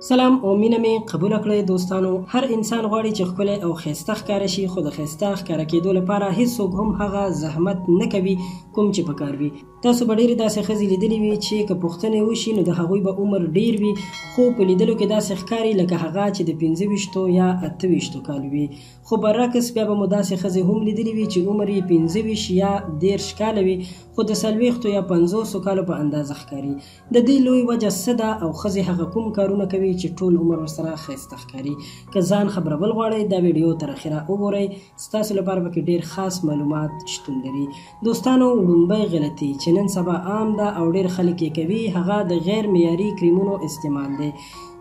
سلام او مینه می قبول کړئ دوستانو. هر انسان غواړي چې ښکلی او ښایسته ښکاره شي، خو د ښایسته ښکاره کېدو لپاره هیڅوک هم هغه زحمت نه کوي کوم چې پکار وي. تاسو به ډېرې داسې ښځې لیدلې وي چې که پوښتنې وشي نو د هغوی به عمر ډېر وي، خو په لیدلو کې داسې ښکاري لکه هغه چې د 25 یا 28 کالو وي. خو برعکس بیا به مو داسې ښځې هم لیدلې وي چې عمر یې 25 یا 30 کاله وي، خو د 40 یا 50 کالو په اندازه ښکاري. د دې لوی وجه څه ده او ښځې هغه کوم کارونه کوي چې ټول عمر ورسره ښایسته ښکاري؟ که ځان خبرول غواړئ دا ویډیو تر اخره وګورئ، ستاسو لپاره پکې ډېر خاص معلومات شتون لري. دوستانو، لومړی غلطي چې نن سبا عام ده او ډېر خلک یې کوي هغه د غیر معیاري کریمونو استعمال دی،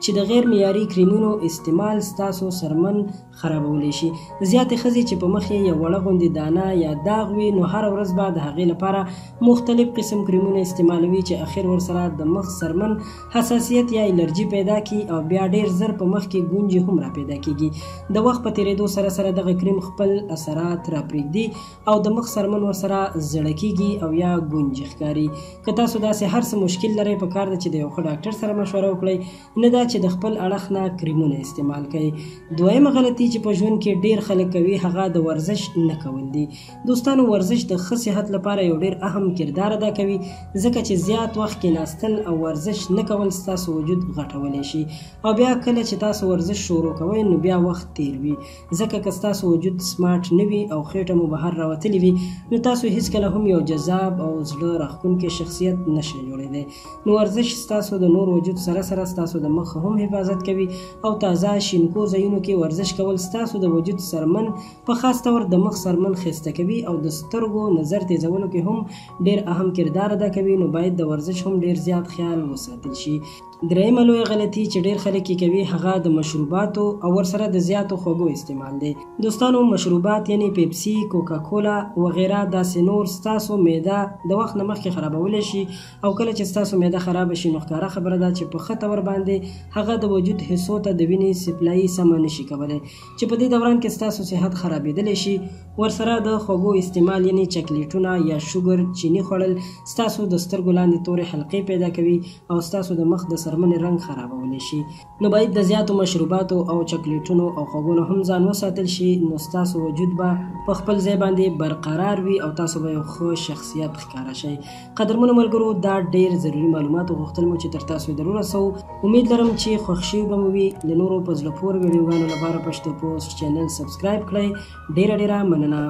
چې د غیر معیاري کریمونو استعمال ستاسو سرمن خرابولی شي. زیاتې ښځې چې په مخ یې یو وړه غوندې دانه یا داغ وي نو هره ورځ به د هغې لپاره مختلف قسم کریمونه استعمالوي چې اخر ورسره د مخ سرمن حساسیت یا الرجي پیدا کړي او بیا ډېر زر په مخ کې ګونجې هم را پیدا کېږي. د وخت په تېرېدو سره سره دغه کریم خپل اثرات را پرېږدي او د مخ سرمن ورسره زړه کېږي او یا ګونجې ښکاري. که تاسو داسې هر څه مشکل لرئ پکار ده چې د یو ښه ډاکټر سره مشوره وکړئ، نه دا چې د خپل اړخ نه کریمونه استعمال کوي. دویمه غلطي چې په ژوند کې ډېر خلک کوي هغه د ورزش نه کول دي. دوستانو، ورزش د ښه صحت لپاره یو ډېر اهم کردار ادا کوي، ځکه چې زیات وخت کېناستل او ورزش نه کول ستاسو وجود غټولی شي او بیا کله چې تاسو ورزش شروع کوئ نو بیا وخت تیر وي، ځکه که ستاسو وجود سمارټ نه وي او خېټه مو بهر راوتلې وي نو تاسو هیڅکله هم یو جذاب او زړه راښکونکی شخصیت نشئ جوړېدی. نو ورزش ستاسو د نور وجود سره سره ستاسو د مخ هم حفاظت کوي او تازه شینکو ځایونو کې ورزش کول ستاسو د وجود سرمن په خاص طور د مخ سرمن ښایسته کوي او د سترګو نظر تیزولو کې هم ډېر اهم کردار ادا کوي. نو باید د ورزش هم ډېر زیات خیال وساتل شي. درېیمه لویه غلطي چې ډېر خلک یې کوي هغه د مشروباتو او ورسره د زیاتو خوږو استعمال دی. دوستانو، مشروبات یعنی پیپسي، کوکاکولا وغیره داسې نور ستاسو معده د وخت نه مخکې خرابولی شي او کله چې ستاسو معده خرابه شي نو ښکاره خبره ده چې په ښه طور باندې هغه د وجود حصو ته د وینې سپلایي سمه نشي کولی، چې په دې دوران کې ستاسو صحت خرابېدلی شي. ورسره د خوږو استعمال یعنی چاکلیټونه یا شوګر، چینی خوړل ستاسو د سترګو لاندې تورې حلقې پیدا کوي او ستاسو د مخ د سرمنې رنګ خرابولی شي. نو باید د زیاتو مشروباتو او چاکلیټونو او خوږونو هم ځان وساتل شي، نو ستاسو وجود به په خپل ځای باندې برقرار وي او تاسو به یو ښه شخصیت ښکاره شئ. قدرمنو ملګرو، دا ډېر ضروري معلومات غوښتل مو چې تر تاسو در ورسوو. امید لرم چې خوښ شوي به مو وي. د نورو په زړه پورې ویډیوګانو لپاره پشتو پوسټ چینل سبسکرایب کړئ. ډېره مننه.